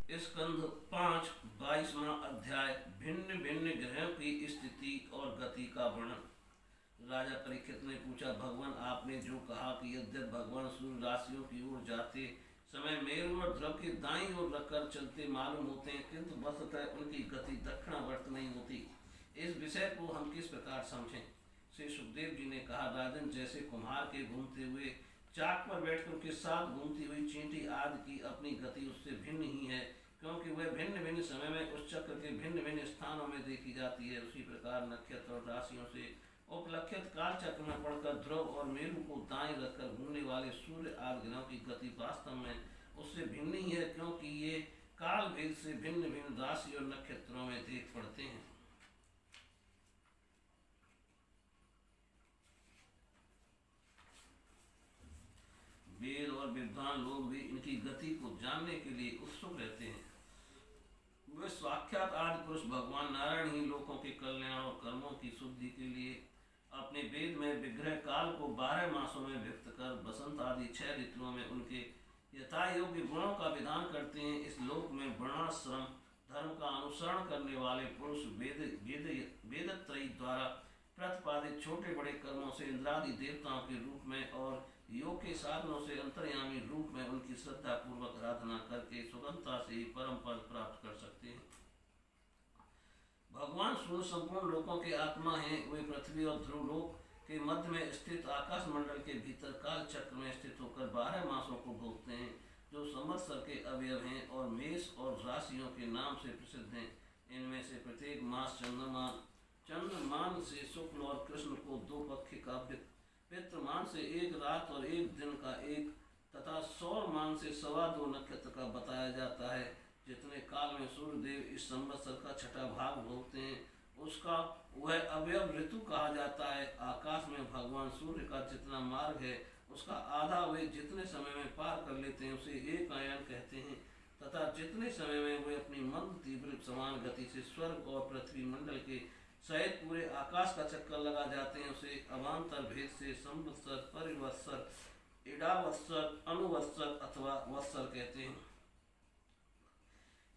स्कंध 5 22वां अध्याय। भिन्न भिन्न ग्रहों की स्थिति और गति का वर्णन। राजा परीक्षित ने पूछा, भगवान आपने जो कहा कि यद्यप भगवान सूर्य राशियों की ओर जाते समय मेरु और ध्रुव की दाईं ओर रखकर चलते मालूम होते हैं, किंतु वस्तुतः उनकी गति दक्षिणावर्त नहीं होती, इस विषय को हम किस प्रकार समझें। श्री सुखदेव जी ने कहा, राजन, जैसे कुम्हार के घूमते हुए चाक पर बैठकर उसके साथ घूमती हुई चींटी आदि की अपनी गति उससे भिन्न ही है, क्योंकि वह भिन्न भिन्न समय में उस चक्र के भिन्न भिन्न स्थानों में देखी जाती है। उसी प्रकार नक्षत्र और राशियों से उपलक्षित काल चक्र में पड़कर ध्रुव और मेरु को दाएं रखकर घूमने वाले सूर्य आदि ग्रहों की गति वास्तव में उससे भिन्न ही है, क्योंकि ये काल भेद से भिन्न भिन्न राशि और नक्षत्रों में देख पड़ते हैं। वेद और विद्वान लोग भी इनकी गति को जानने के लिए उत्सुक रहते हैं। वे साक्षात आदि पुरुष भगवान नारायण ही लोगों के कल्याण और कर्मों की शुद्धि के लिए अपने वेद में विग्रह काल को 12 मासों में व्यक्त कर वसंत आदि 6 ऋतुओं में उनके यथा योग्य गुणों का विधान करते हैं। इस लोक में वर्णाश्रम धर्म का अनुसरण करने वाले पुरुष वेदत्रयी द्वारा प्रतिपादित छोटे बड़े कर्मों से इंद्रादि देवताओं के रूप में और योग के साधनों से अंतर्यामी रूप में उनकी श्रद्धा पूर्वक आराधना करके स्वतंत्रता से ही परम पद प्राप्त कर सकते हैं। भगवान सूर्य संपूर्ण लोकों के आत्मा हैं। वे पृथ्वी और ध्रुवलोक के मध्य में स्थित आकाश मंडल के भीतर काल चक्र में स्थित होकर 12 मासों को भोगते हैं, जो संवत्सर के अवयव हैं और मेष और राशियों के नाम से प्रसिद्ध हैं। इनमें से प्रत्येक मास चंद्रमान से शुक्ल और कृष्ण को 2 पक्ष का, पितृमान से 1 रात और 1 दिन का एक तथा सौरमान से 2.25 नक्षत्र का बताया जाता है। जितने काल में सूर्यदेव इस संवत्सर का 6ठा भाग भोगते हैं, उसका वह अवयव ऋतु कहा जाता है। आकाश में भगवान सूर्य का जितना मार्ग है, उसका आधा वे जितने समय में पार कर लेते हैं उसे एक आयन कहते हैं, तथा जितने समय में वे अपनी मंद तीव्र समान गति से स्वर्ग और पृथ्वी मंडल के सहित पूरे आकाश का चक्कर लगा जाते हैं, उसे अवान्तर भेद से संवत्सर, परिवत्सर, इडावत्सर, अनुवत्सर अथवा वत्सर कहते हैं।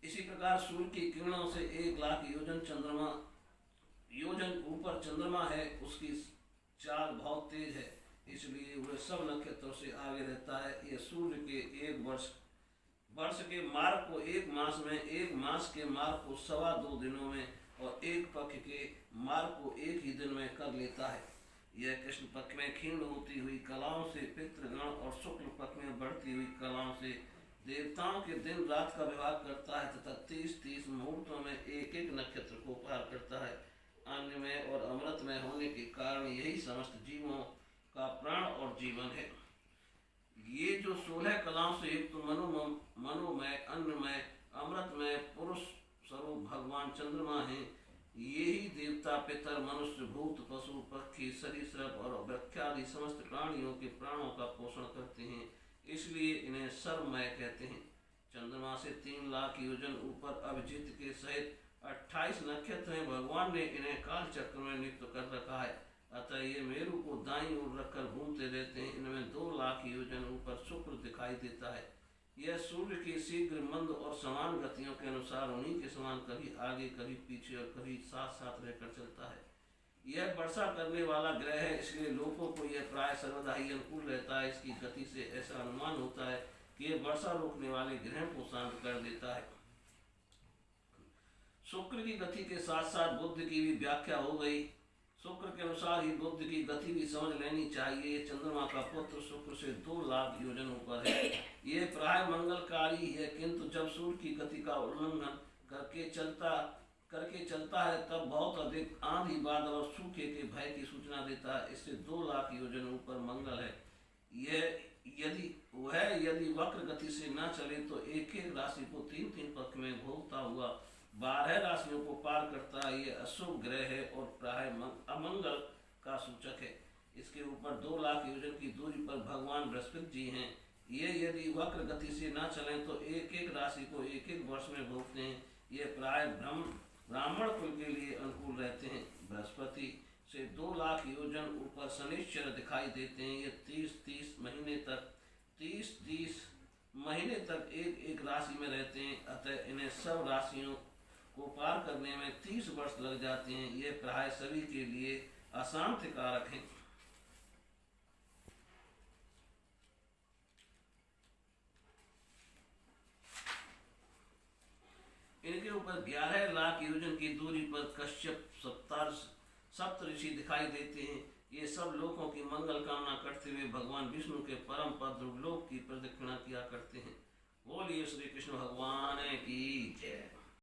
इसी प्रकार सूर्य की किरणों से 1 लाख योजन ऊपर चंद्रमा है, उसकी चाल बहुत तेज है, इसलिए वह सब नक्षत्रों से आगे रहता है। यह सूर्य के 1 वर्ष के मार्ग को 1 मास में, 1 मास के मार्ग को 2.25 दिनों में और 1 पक्ष के मार्ग को 1 ही दिन में कर लेता है। यह कृष्ण पक्ष में क्षीण होती हुई कलाओं से पितृगण और शुक्ल पक्ष में बढ़ती हुई कलाओं से देवताओं के दिन रात का विभाग करता है, तथा 30-30 मुहूर्तों में 1-1 नक्षत्र को पार करता है। अन्न में और अमृत में होने के कारण यही समस्त जीवों का प्राण और जीवन है। ये जो 16 कलाओं से युक्त मनोमय, अन्नमय, अमृतमय पुरुष स्वरूप भगवान चंद्रमा हैं, ये ही देवता, पितर, मनुष्य, भूत, पशु, पक्षी, सरीसृप और वृक्षादि समस्त प्राणियों के प्राणों का पोषण करते हैं, इसलिए इन्हें सर्वमय कहते हैं। चंद्रमा से 3 लाख योजन ऊपर अभिजीत के सहित 28 नक्षत्र हैं। भगवान ने इन्हें काल चक्र में नियुक्त कर रखा है, अतः ये मेरु को दाईं ओर रखकर घूमते रहते हैं। इनमें 2 लाख योजन ऊपर शुक्र दिखाई देता है। यह सूर्य की शीघ्र, मंद और समान गतियों के अनुसार उन्हीं के समान कभी आगे कभी पीछे और कभी साथ साथ रहकर चलता है। यह वर्षा करने वाला ग्रह है, इसलिए लोगों को यह प्राय सर्वदा ही अनुकूल रहता है। इसकी गति से ऐसा अनुमान होता है कि यह वर्षा रोकने वाले ग्रह को शांत कर देता है। शुक्र की गति के साथ साथ बुध की भी व्याख्या हो गई। शुक्र के अनुसार ही बुध की गति भी समझ लेनी चाहिए। चंद्रमा का पुत्र शुक्र से 2 लाख योजन ऊपर है। ये प्राय मंगलकारी है, किंतु जब सूर्य की गति का उल्लंघन करके चलता है तब बहुत अधिक आंधी, बादल और सूखे के भय की सूचना देता है। इससे 2 लाख योजन ऊपर मंगल है। यदि वक्र गति से न चले तो एक राशि को 3-3 पक्ष में भोगता हुआ 12 राशियों को पार करता है। ये अशुभ ग्रह है और प्राय अमंगल का सूचक है। इसके ऊपर 2 लाख योजन की दूरी पर भगवान बृहस्पति जी हैं। ये यदि वक्र गति से न चलें तो 1-1 राशि को 1-1 वर्ष में भोगते हैं। ये प्राय ब्राह्मण कुल के लिए अनुकूल रहते हैं। बृहस्पति से 2 लाख योजन ऊपर शनिश्चर दिखाई देते हैं। ये 30-30 महीने तक 30-30 महीने तक एक एक राशि में रहते हैं, अतः इन्हें सब राशियों को पार करने में 30 वर्ष लग जाते हैं। ये प्राय सभी के लिए अशांति कारक है। इनके ऊपर 11 लाख योजन की दूरी पर कश्यप सप्तऋषि दिखाई देते हैं। ये सब लोगों की मंगल कामना करते हुए भगवान विष्णु के परम पद ध्रुवलोक की प्रदक्षिणा किया करते हैं। बोलिए श्री कृष्ण भगवान की जय।